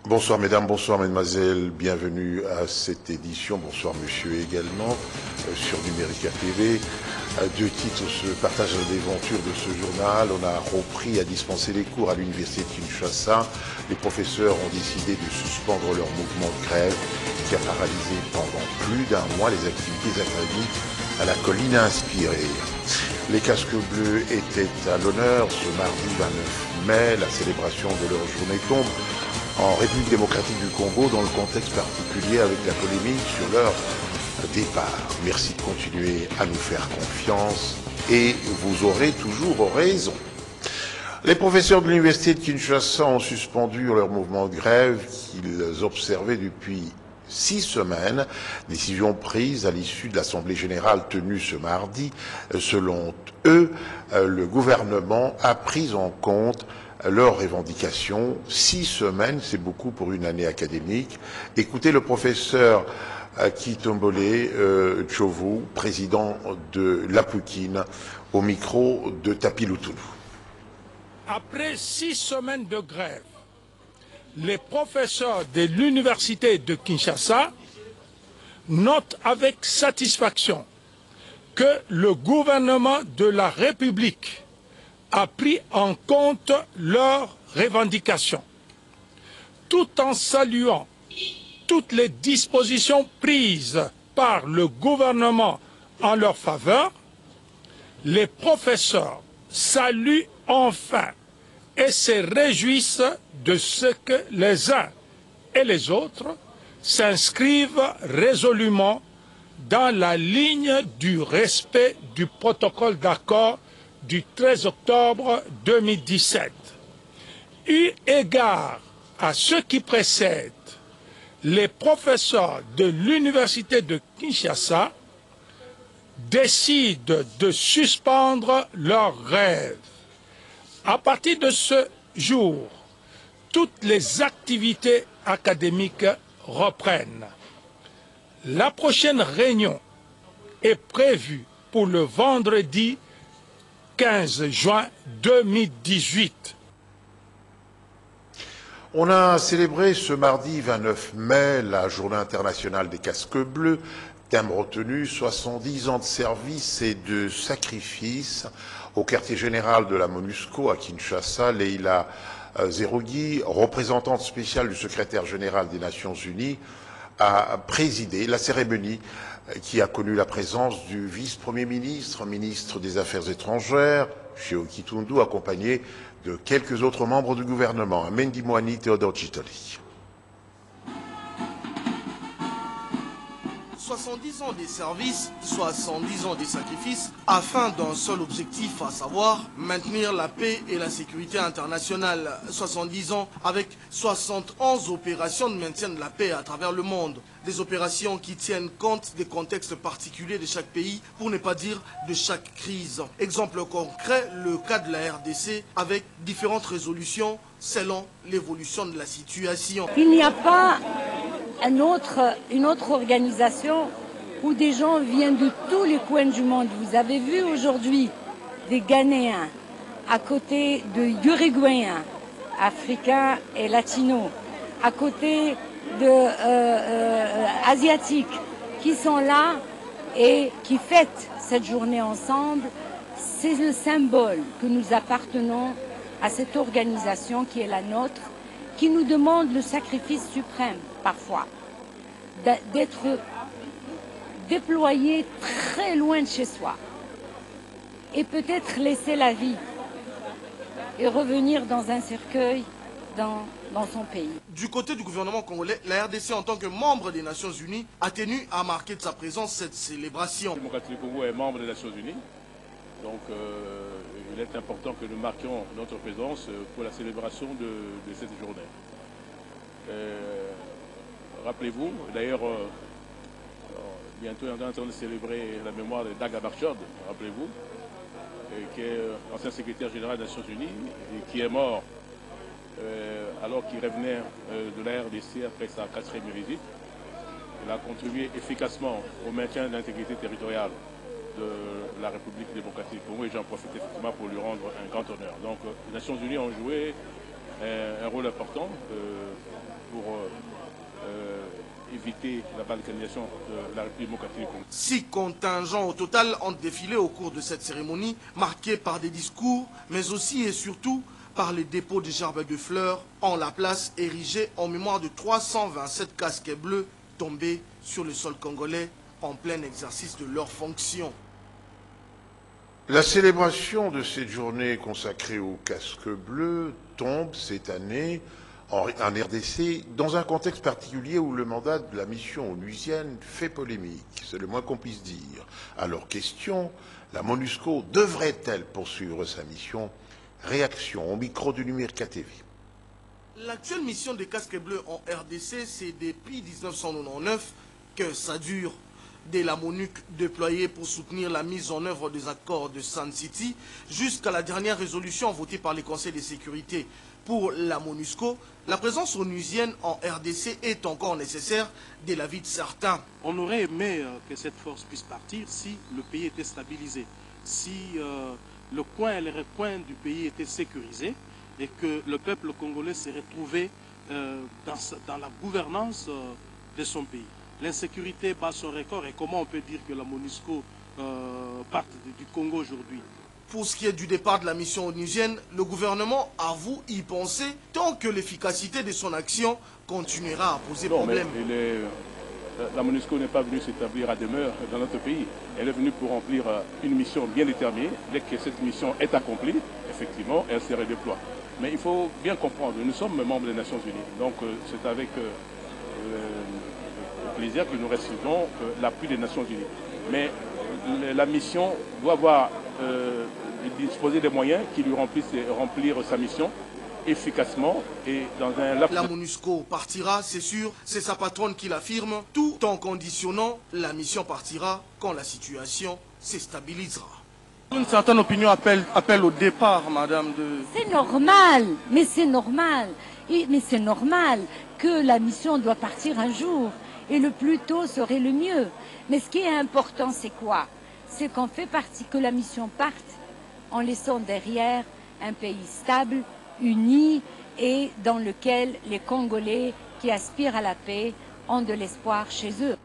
Bonsoir mesdames, bonsoir mesdemoiselles, bienvenue à cette édition, bonsoir monsieur également, sur Numérica TV. Deux titres se partagent l'aventure de ce journal. On a repris à dispenser les cours à l'université de Kinshasa. Les professeurs ont décidé de suspendre leur mouvement de grève qui a paralysé pendant plus d'un mois les activités académiques à la colline inspirée. Les casques bleus étaient à l'honneur ce mardi 29 mai. La célébration de leur journée tombe en République démocratique du Congo dans le contexte particulier avec la polémique sur leur départ. Merci de continuer à nous faire confiance et vous aurez toujours raison. Les professeurs de l'université de Kinshasa ont suspendu leur mouvement de grève qu'ils observaient depuis 6 semaines, décision prise à l'issue de l'Assemblée générale tenue ce mardi. Selon eux, le gouvernement a pris en compte leurs revendications. 6 semaines, c'est beaucoup pour une année académique. Écoutez le professeur Kitombole Tchovu, président de l'Apukine, au micro de Tapi Lutulu. Après 6 semaines de grève, les professeurs de l'université de Kinshasa notent avec satisfaction que le gouvernement de la République a pris en compte leurs revendications, tout en saluant toutes les dispositions prises par le gouvernement en leur faveur. Les professeurs saluent enfin et se réjouissent de ce que les uns et les autres s'inscrivent résolument dans la ligne du respect du protocole d'accord du 13 octobre 2017. Eu égard à ce qui précède, les professeurs de l'université de Kinshasa décident de suspendre leur grève. À partir de ce jour, toutes les activités académiques reprennent. La prochaine réunion est prévue pour le vendredi 15 juin 2018. On a célébré ce mardi 29 mai la journée internationale des casques bleus. Thème retenu, 70 ans de service et de sacrifice. Au quartier général de la MONUSCO à Kinshasa, Leila Zerougui, représentante spéciale du secrétaire général des Nations Unies, a présidé la cérémonie qui a connu la présence du vice-premier ministre, ministre des Affaires étrangères, Cheo Kitundu, accompagné de quelques autres membres du gouvernement, Mendi Moani, Théodore Chitoli. 70 ans des services, 70 ans des sacrifices, afin d'un seul objectif, à savoir maintenir la paix et la sécurité internationale. 70 ans avec 71 opérations de maintien de la paix à travers le monde. Des opérations qui tiennent compte des contextes particuliers de chaque pays, pour ne pas dire de chaque crise. Exemple concret, le cas de la RDC, avec différentes résolutions selon l'évolution de la situation. Il n'y a pas une autre organisation où des gens viennent de tous les coins du monde. Vous avez vu aujourd'hui des Ghanéens à côté de Uruguayens, Africains et Latinos, à côté de Asiatiques qui sont là et qui fêtent cette journée ensemble. C'est le symbole que nous appartenons à cette organisation qui est la nôtre, qui nous demande le sacrifice suprême, parfois, d'être déployé très loin de chez soi et peut-être laisser la vie et revenir dans un cercueil dans son pays. Du côté du gouvernement congolais, la RDC en tant que membre des Nations Unies a tenu à marquer de sa présence cette célébration. La démocratie du Congo est membre des Nations Unies, donc il est important que nous marquions notre présence pour la célébration de cette journée. Rappelez-vous, d'ailleurs, bientôt on est en train de célébrer la mémoire de Daga Barchod, rappelez-vous, qui est ancien secrétaire général des Nations Unies et qui est mort alors qu'il revenait de la RDC après sa 4e visite. Il a contribué efficacement au maintien de l'intégrité territoriale de la République démocratique du Congo et j'en profite effectivement pour lui rendre un grand honneur. Donc les Nations Unies ont joué un rôle important pour éviter la balkanisation de la République démocratique du Congo. 6 contingents au total ont défilé au cours de cette cérémonie, marquée par des discours, mais aussi et surtout par les dépôts de gerbes de fleurs en la place érigée en mémoire de 327 casques bleus tombés sur le sol congolais en plein exercice de leurs fonctions. La célébration de cette journée consacrée aux casques bleus tombe cette année en RDC dans un contexte particulier où le mandat de la mission onusienne fait polémique, c'est le moins qu'on puisse dire. Alors question, la MONUSCO devrait-elle poursuivre sa mission? Réaction au micro du Numérica TV. L'actuelle mission des casques bleus en RDC, c'est depuis 1999 que ça dure. Dès la MONUC déployée pour soutenir la mise en œuvre des accords de Sun City, jusqu'à la dernière résolution votée par les conseils de sécurité pour la MONUSCO, la présence onusienne en RDC est encore nécessaire dès l'avis de certains. On aurait aimé que cette force puisse partir si le pays était stabilisé, si le coin et les recoins du pays étaient sécurisés et que le peuple congolais se retrouvait dans la gouvernance de son pays. L'insécurité bat son record et comment on peut dire que la MONUSCO parte du Congo aujourd'hui? Pour ce qui est du départ de la mission onusienne, le gouvernement avoue y penser tant que l'efficacité de son action continuera à poser problème. La MONUSCO n'est pas venue s'établir à demeure dans notre pays. Elle est venue pour remplir une mission bien déterminée. Dès que cette mission est accomplie, effectivement, elle se redéploie. Mais il faut bien comprendre, nous sommes membres des Nations Unies. Donc c'est avec plaisir que nous recevons l'appui des Nations Unies. Mais la mission doit avoir disposer des moyens qui lui remplir sa mission efficacement et dans un laps. La MONUSCO partira, c'est sûr, c'est sa patronne qui l'affirme, tout en conditionnant la mission partira quand la situation se stabilisera. Une certaine opinion appelle au départ, madame, de... C'est normal, mais c'est normal. Mais c'est normal que la mission doit partir un jour. Et le plus tôt serait le mieux. Mais ce qui est important, c'est quoi? C'est qu'on fait partie, que la mission parte en laissant derrière un pays stable, uni et dans lequel les Congolais qui aspirent à la paix ont de l'espoir chez eux.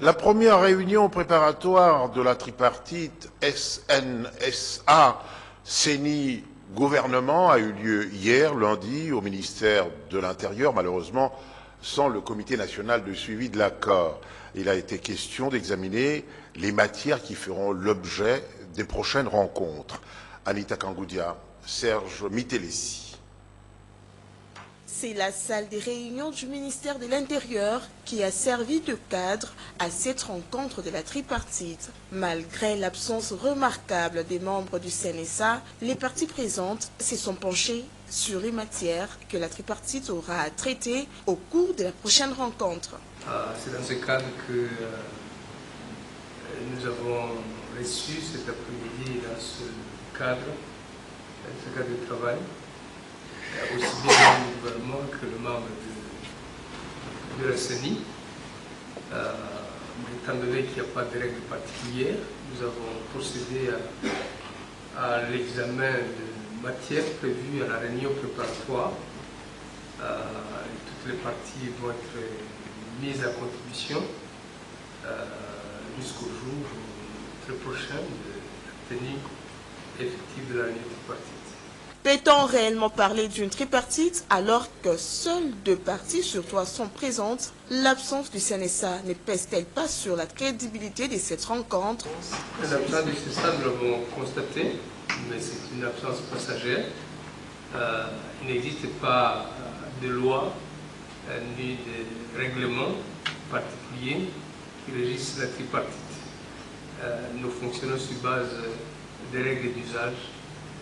La première réunion préparatoire de la tripartite SNSA CENI gouvernement a eu lieu hier, lundi, au ministère de l'Intérieur, malheureusement sans le comité national de suivi de l'accord. Il a été question d'examiner les matières qui feront l'objet des prochaines rencontres. Anita Kangoudia, Serge Mitelessi. C'est la salle des réunions du ministère de l'Intérieur qui a servi de cadre à cette rencontre de la tripartite. Malgré l'absence remarquable des membres du CNSA, les parties présentes se sont penchées sur les matières que la tripartite aura à traiter au cours de la prochaine rencontre. C'est dans ce cadre que nous avons reçu cet après-midi dans ce cadre de travail, aussi bien le gouvernement que le membre de la CENI. Étant donné qu'il n'y a pas de règles particulières, nous avons procédé à l'examen de matières prévues à la réunion préparatoire. Toutes les parties vont être mises à contribution jusqu'au jour très prochain de la tenue effective de la réunion tripartite. Peut-on réellement parler d'une tripartite alors que seules 2 parties sur 3 sont présentes? L'absence du CNSA ne pèse-t-elle pas sur la crédibilité de cette rencontre? L'absence du CNSA, nous l'avons constaté, mais c'est une absence passagère. Il n'existe pas de loi ni de règlement particulier qui régisse la tripartite. Nous fonctionnons sur base des règles d'usage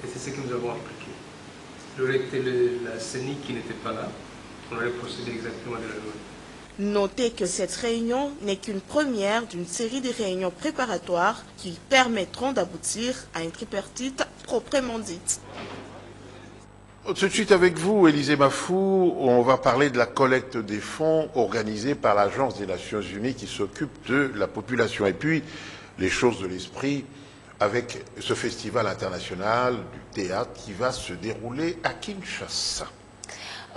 et c'est ce que nous avons appliqué. Il aurait été la CENI qui n'était pas là, on aurait procédé exactement de la loi. Notez que cette réunion n'est qu'une première d'une série de réunions préparatoires qui permettront d'aboutir à une tripartite proprement dite. Tout de suite avec vous, Élisée Mafou, on va parler de la collecte des fonds organisée par l'Agence des Nations Unies qui s'occupe de la population. Et puis, les choses de l'esprit, avec ce festival international du théâtre qui va se dérouler à Kinshasa.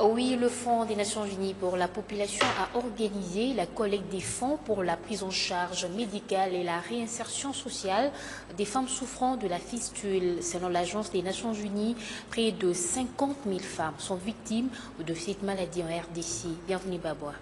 Oui, le Fonds des Nations Unies pour la population a organisé la collecte des fonds pour la prise en charge médicale et la réinsertion sociale des femmes souffrant de la fistule. Selon l'Agence des Nations Unies, près de 50 000 femmes sont victimes de cette maladie en RDC. Bienvenue Babois.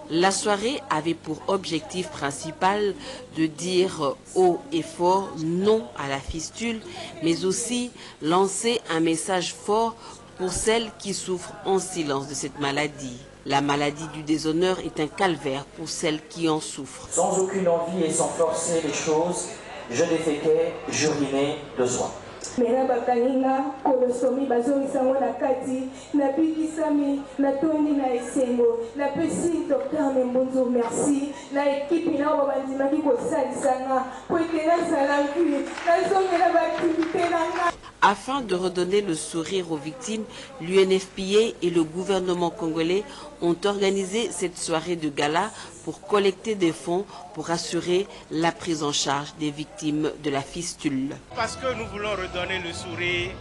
La soirée avait pour objectif principal de dire haut et fort non à la fistule, mais aussi lancer un message fort pour celles qui souffrent en silence de cette maladie. La maladie du déshonneur est un calvaire pour celles qui en souffrent. Sans aucune envie et sans forcer les choses, je déféquais, j'urinais de soi. Mena bakaninga kolosomi bazongisango na kati na bikisami na tondi na esengo na pesi docteur Membonzo merci na équipe na babandimaki kosalisanga po ete nasalaki nazongela baaktivité nanga. Afin de redonner le sourire aux victimes, l'UNFPA et le gouvernement congolais ont organisé cette soirée de gala pour collecter des fonds pour assurer la prise en charge des victimes de la fistule. Parce que nous voulons redonner le sourire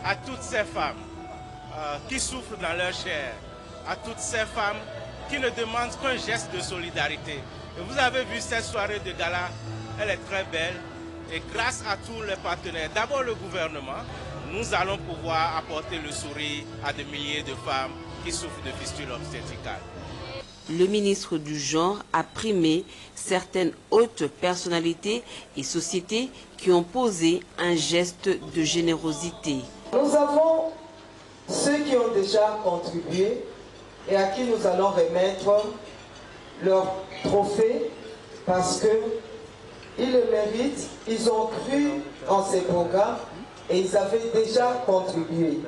à toutes ces femmes qui souffrent dans leur chair, à toutes ces femmes qui ne demandent qu'un geste de solidarité. Et vous avez vu cette soirée de gala, elle est très belle. Et grâce à tous les partenaires, d'abord le gouvernement, nous allons pouvoir apporter le sourire à des milliers de femmes qui souffrent de fistules obstétricales. Le ministre du Genre a primé certaines hautes personnalités et sociétés qui ont posé un geste de générosité. Nous avons ceux qui ont déjà contribué et à qui nous allons remettre leur trophée parce que ils le méritent, ils ont cru en ces programmes et ils avaient déjà contribué.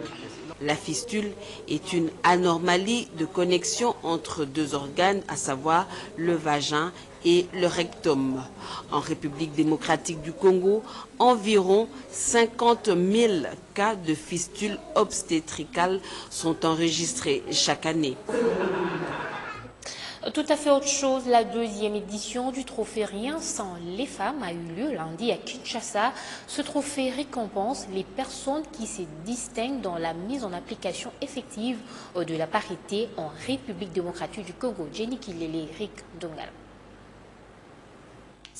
La fistule est une anomalie de connexion entre deux organes, à savoir le vagin et le rectum. En République démocratique du Congo, environ 50 000 cas de fistule obstétricale sont enregistrés chaque année. Tout à fait autre chose, la deuxième édition du trophée Rien sans les femmes a eu lieu lundi à Kinshasa. Ce trophée récompense les personnes qui se distinguent dans la mise en application effective de la parité en République démocratique du Congo. Jenny Kilele, Rick Dongal.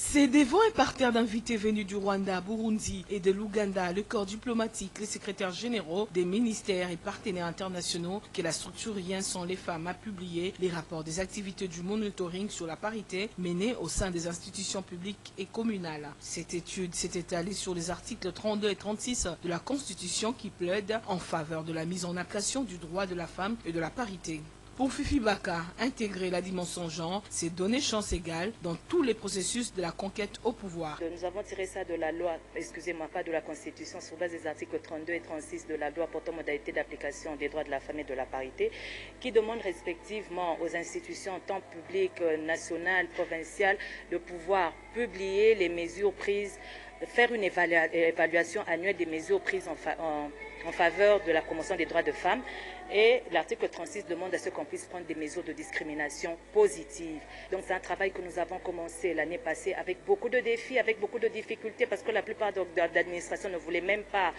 C'est devant un parterre d'invités venus du Rwanda, Burundi et de l'Ouganda, le corps diplomatique, les secrétaires généraux des ministères et partenaires internationaux que la structure Rien sans les femmes a publié les rapports des activités du monitoring sur la parité menées au sein des institutions publiques et communales. Cette étude s'est étalée sur les articles 32 et 36 de la Constitution qui plaident en faveur de la mise en application du droit de la femme et de la parité. Pour Fifi Baka, intégrer la dimension genre, c'est donner chance égale dans tous les processus de la conquête au pouvoir. Nous avons tiré ça de la loi, excusez-moi, pas de la Constitution, sur base des articles 32 et 36 de la loi portant modalité d'application des droits de la femme et de la parité, qui demandent respectivement aux institutions tant publiques, nationales, provinciales, de pouvoir publier les mesures prises, de faire une évaluation annuelle des mesures prises en faveur de la promotion des droits de femmes. Et l'article 36 demande à ce qu'on puisse prendre des mesures de discrimination positives. Donc c'est un travail que nous avons commencé l'année passée avec beaucoup de défis, avec beaucoup de difficultés, parce que la plupart de l'administration ne voulait même pas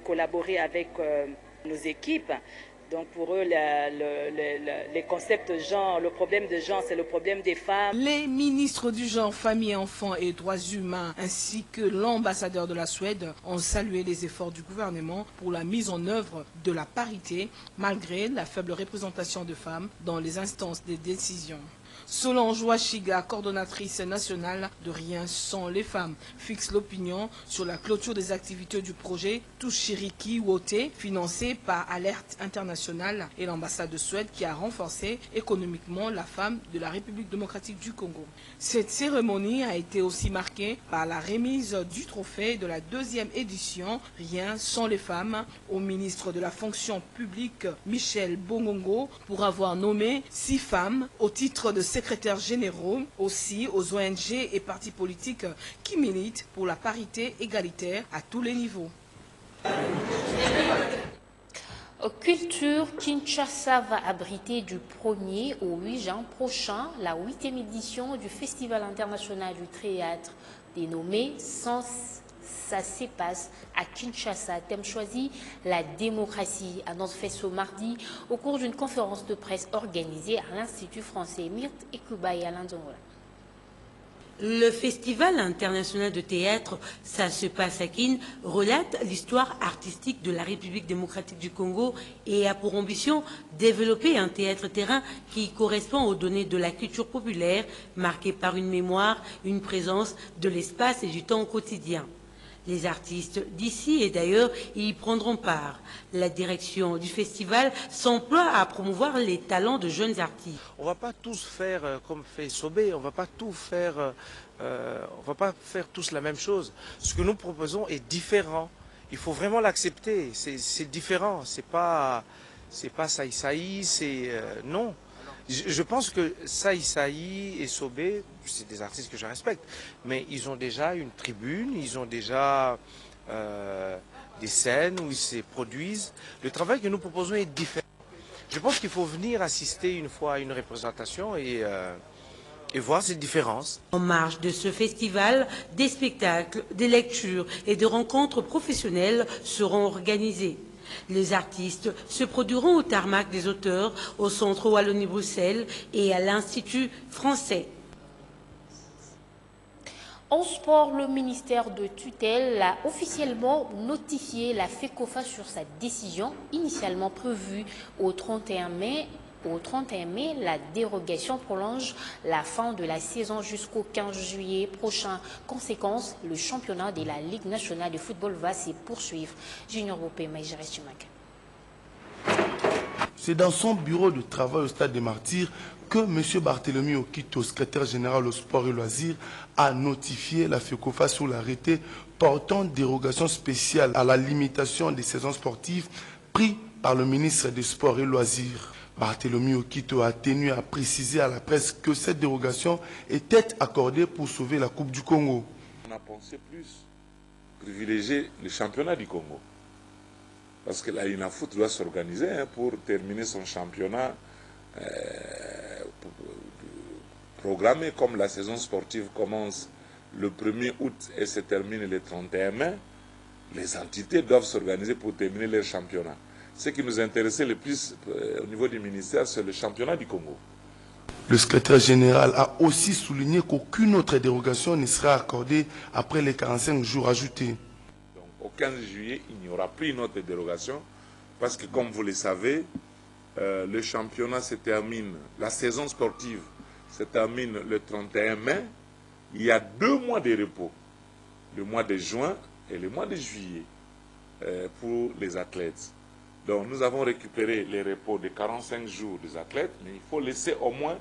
collaborer avec nos équipes. Donc pour eux, les concepts de genre, le problème de genre, c'est le problème des femmes. Les ministres du genre, famille, enfants et droits humains, ainsi que l'ambassadeur de la Suède, ont salué les efforts du gouvernement pour la mise en œuvre de la parité, malgré la faible représentation de femmes dans les instances de décision. Solange Ouachiga, coordonnatrice nationale de Rien sans les femmes, fixe l'opinion sur la clôture des activités du projet Tushiriki Wote, financé par Alerte Internationale et l'ambassade de Suède qui a renforcé économiquement la femme de la République démocratique du Congo. Cette cérémonie a été aussi marquée par la remise du trophée de la deuxième édition Rien sans les femmes au ministre de la fonction publique Michel Bongongo pour avoir nommé 6 femmes au titre de secrétaires généraux, aussi aux ONG et partis politiques qui militent pour la parité égalitaire à tous les niveaux. Culture, Kinshasa va abriter du 1er au 8 juin prochain la 8e édition du Festival international du théâtre dénommé Sans ça se passe à Kinshasa. Thème choisi, la démocratie, annonce fait ce mardi au cours d'une conférence de presse organisée à l'Institut français Myrte et Kuba et Alain Zongola. Le Festival international de théâtre Ça se passe à Kin relate l'histoire artistique de la République démocratique du Congo et a pour ambition développer un théâtre-terrain qui correspond aux données de la culture populaire, marqué par une mémoire, une présence de l'espace et du temps au quotidien. Les artistes d'ici et d'ailleurs y prendront part. La direction du festival s'emploie à promouvoir les talents de jeunes artistes. On ne va pas tous faire comme fait Sobé, on ne va pas tout faire, on va pas faire tous la même chose. Ce que nous proposons est différent. Il faut vraiment l'accepter. C'est différent. C'est pas Saï, c'est non. Je pense que Saï et Sobé, c'est des artistes que je respecte, mais ils ont déjà une tribune, ils ont déjà des scènes où ils se produisent. Le travail que nous proposons est différent. Je pense qu'il faut venir assister une fois à une représentation et voir ces différences. En marge de ce festival, des spectacles, des lectures et des rencontres professionnelles seront organisés. Les artistes se produiront au tarmac des auteurs, au Centre Wallonie-Bruxelles et à l'Institut français. En sport, le ministère de tutelle a officiellement notifié la FECOFA sur sa décision initialement prévue au 31 mai. Au 31 mai, la dérogation prolonge la fin de la saison jusqu'au 15 juillet prochain. Conséquence, le championnat de la Ligue nationale de football va se poursuivre. Junior Bopé, Maïjere Chumak. C'est dans son bureau de travail au Stade des Martyrs que M. Barthélemy Okito, secrétaire général au sport et loisirs, a notifié la FECOFA sur l'arrêté portant dérogation spéciale à la limitation des saisons sportives pris par le ministre des Sports et Loisirs. Barthélemy Okito a tenu à préciser à la presse que cette dérogation était accordée pour sauver la Coupe du Congo. On a pensé plus privilégier le championnat du Congo. Parce que la UNAFOOT doit s'organiser pour terminer son championnat programmé comme la saison sportive commence le 1er août et se termine le 31 mai. Les entités doivent s'organiser pour terminer leur championnat. Ce qui nous intéressait le plus au niveau du ministère, c'est le championnat du Congo. Le secrétaire général a aussi souligné qu'aucune autre dérogation ne sera accordée après les 45 jours ajoutés. Donc, au 15 juillet, il n'y aura plus une autre dérogation parce que, comme vous le savez, le championnat se termine, la saison sportive se termine le 31 mai. Il y a 2 mois de repos, le mois de juin et le mois de juillet pour les athlètes. Donc nous avons récupéré les repos de 45 jours des athlètes, mais il faut laisser au moins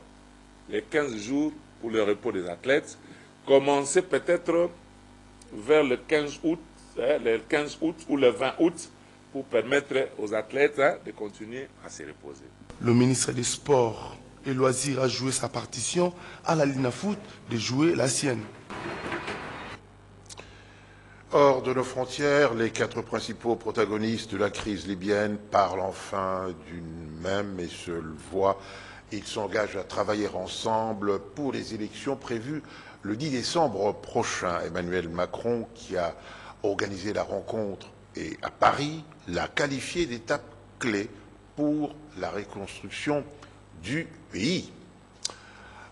les 15 jours pour le repos des athlètes. Commencer peut-être vers le 15 août, le 15 août ou le 20 août pour permettre aux athlètes de continuer à se reposer. Le ministre des Sports et Loisirs a joué sa partition, à la l'UNAFOOT de jouer la sienne. Hors de nos frontières, les 4 principaux protagonistes de la crise libyenne parlent enfin d'une même et seule voix. Ils s'engagent à travailler ensemble pour les élections prévues le 10 décembre prochain. Emmanuel Macron, qui a organisé la rencontre et à Paris, l'a qualifié d'étape clé pour la reconstruction du pays.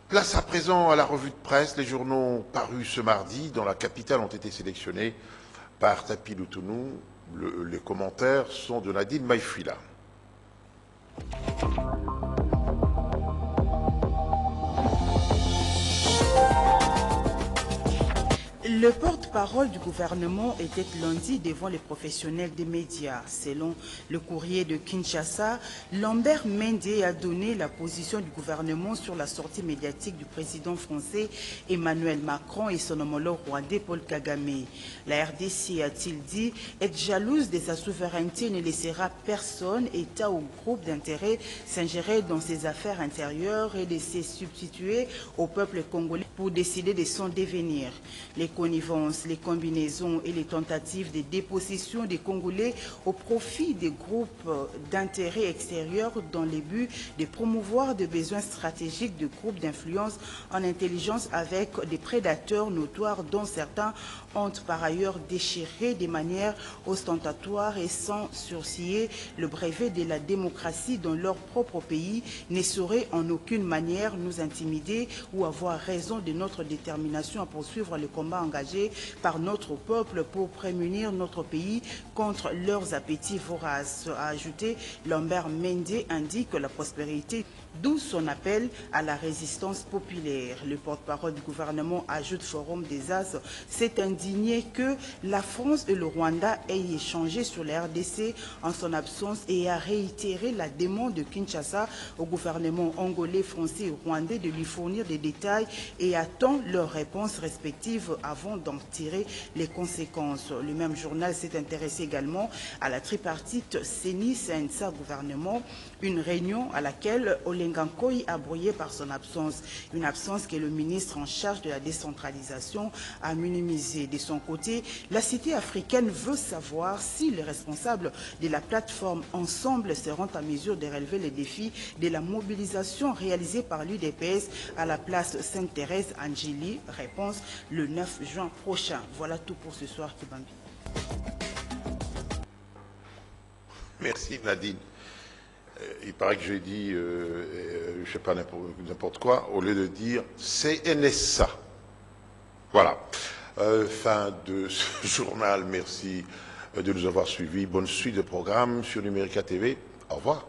Place à présent à la revue de presse. Les journaux parus ce mardi dans la capitale ont été sélectionnés par Tapi Loutounou. Les commentaires sont de Nadine Maïfila. Le porte-parole du gouvernement était lundi devant les professionnels des médias. Selon le courrier de Kinshasa, Lambert Mende a donné la position du gouvernement sur la sortie médiatique du président français Emmanuel Macron et son homologue rwandais Paul Kagame. La RDC, a-t-il dit, être jalouse de sa souveraineté ne laissera personne, État ou groupe d'intérêt, s'ingérer dans ses affaires intérieures et de se substituer au peuple congolais. pour décider de son devenir. Les connivences, les combinaisons et les tentatives de dépossession des Congolais au profit des groupes d'intérêt extérieurs dans le but de promouvoir des besoins stratégiques de groupes d'influence en intelligence avec des prédateurs notoires dont certains ont par ailleurs déchiré de manière ostentatoire et sans sourciller le brevet de la démocratie dans leur propre pays ne saurait en aucune manière nous intimider ou avoir raison de notre détermination à poursuivre le combat engagé par notre peuple pour prémunir notre pays contre leurs appétits voraces. A ajouté Lambert Mende, indique la prospérité, d'où son appel à la résistance populaire. Le porte-parole du gouvernement ajoute Forum des As s'est indigné que la France et le Rwanda aient échangé sur la RDC en son absence et a réitéré la demande de Kinshasa au gouvernement angolais, français et rwandais de lui fournir des détails et attend leurs réponses respectives avant d'en tirer les conséquences. Le même journal s'est intéressé également à la tripartite CENI-CNSA gouvernement, une réunion à laquelle Olengankoy a brouillé par son absence, une absence que le ministre en charge de la décentralisation a minimisée. De son côté, la cité africaine veut savoir si les responsables de la plateforme Ensemble seront à mesure de relever les défis de la mobilisation réalisée par l'UDPS à la place Sainte-Thérèse Angéli. Réponse le 9 juin prochain. Voilà tout pour ce soir, Kibambi. Merci Nadine. Il paraît que j'ai dit, je ne sais pas n'importe quoi, au lieu de dire CNSA. Voilà. Fin de ce journal. Merci de nous avoir suivis. Bonne suite de programme sur Numérica TV. Au revoir.